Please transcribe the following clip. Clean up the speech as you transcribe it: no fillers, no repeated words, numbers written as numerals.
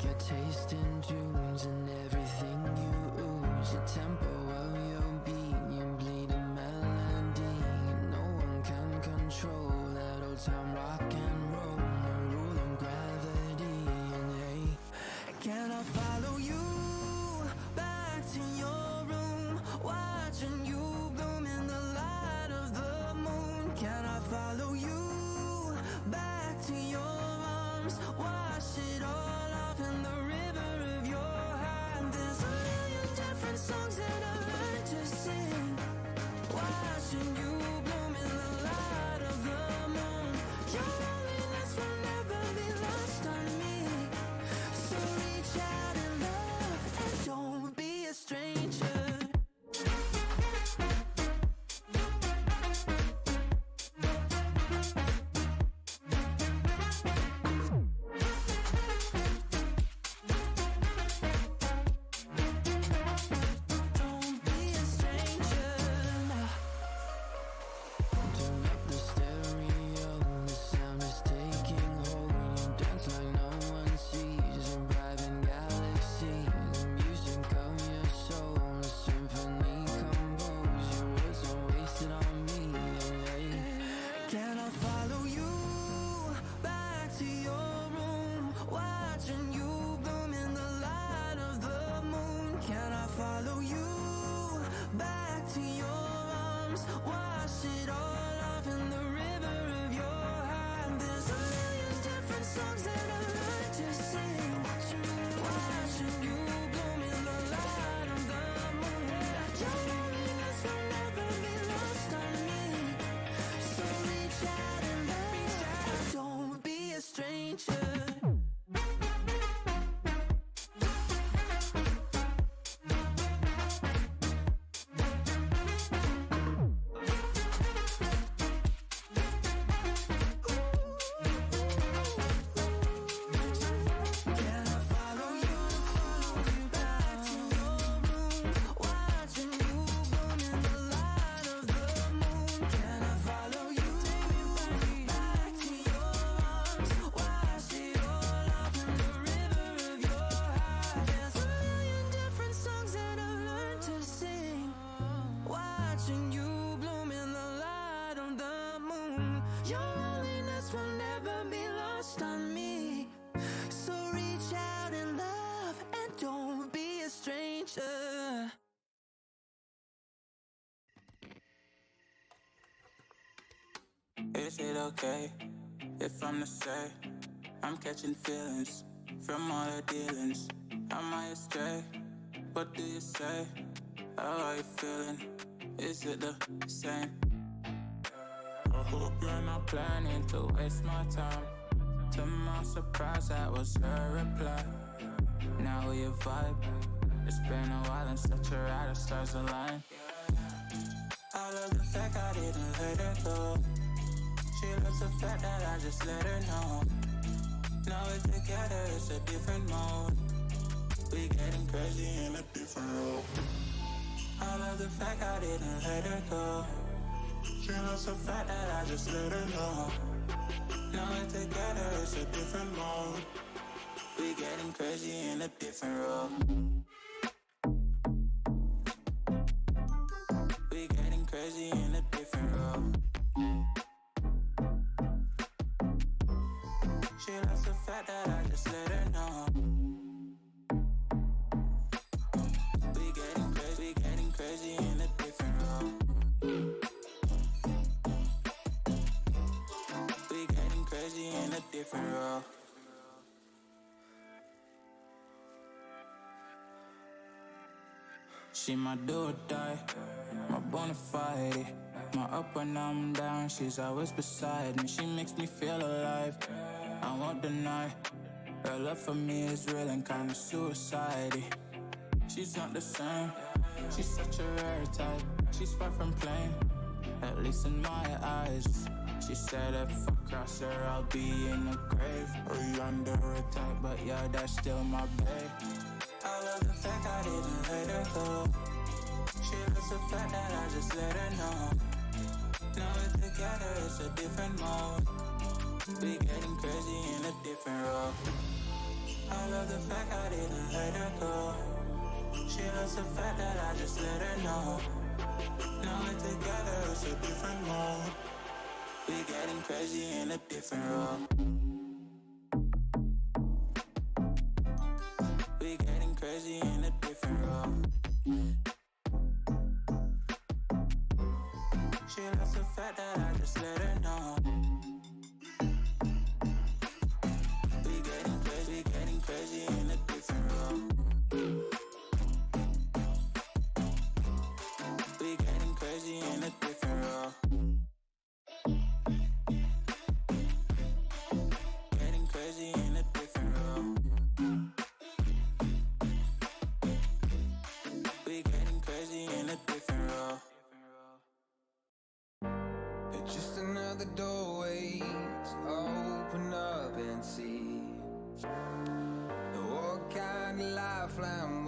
your taste in tunes and everything you ooze. The tempo of your beat, you bleed a melody. No one can control that old time rock and roll. No rule of gravity. And hey, can I follow you back to your room, watching you bloom in the light of the moon? Can I follow you back to your arms, wash it all off in the river of your heart? There's a million different songs that I learned to sing, watching you bloom in the light of the moon. Your loneliness will never be lost on me, so reach out and love and don't be a stranger. Don't be a stranger. Turn up the stereo, the sound is taking hold. You dance like no one sees, a driving galaxy. The music of your soul, a symphony composed. Your words are wasted on me. Can I follow you back to your room, watching you bloom in the light of the moon? Can I follow you back to your arms, wash it all off in the river of your heart? There's a million different songs that I learned to sing, watching you bloom in the light of the moon. Your loneliness will never be lost on me, so reach out and love, don't be a stranger. Can I follow you back to your room, watching you bloom in the light of the moon? Can I follow you back to your arms, wash it all off in the river of your heart? There's a million different songs that I've learned to sing, watching you bloom in the light of the moon. Your loneliness will never be lost on me, so reach out and love and don't be a stranger. Is it okay if I'm to say I'm catching feelings from all the dealings? Am I astray? What do you say? How are you feeling? Is it the same? I hope you're not planning to waste my time. To my surprise, that was her reply. Now we vibe. It's been a while and such a ride, the stars align. I love the fact I didn't let her go. She loves the fact that I just let her know. Now we're together, it's a different mode. We getting crazy in a different role. I love the fact I didn't let her go. She loves the fact that I just let her know. Now we're together, it's a different mode. We getting crazy in a different role. We getting crazy in a different role. She loves the fact that I just let her know. We getting crazy in a different role. We getting crazy in a different role. She my do or die, my bona fide. My up when I'm down, she's always beside me. She makes me feel alive, I won't deny. Her love for me is real and kinda suicide-y. She's not the same, she's such a rare type. She's far from plain, at least in my eyes. She said if I cross her, I'll be in the grave or under attack, but yeah, that's still my babe. I love the fact I didn't let her go. She loves the fact that I just let her know. Now we're together, it's a different mode. We getting crazy in a different role. I love the fact I didn't let her go. She loves the fact that I just let her know. Now we're together, it's a different mode. We getting crazy in a different role. We getting crazy in a different role. She loves the fact that I just let her know. We getting crazy in a different role. We getting crazy in a different role. Getting crazy in a different role. We getting crazy in a different role. It's just another doorway to open up and see what kind of lifeline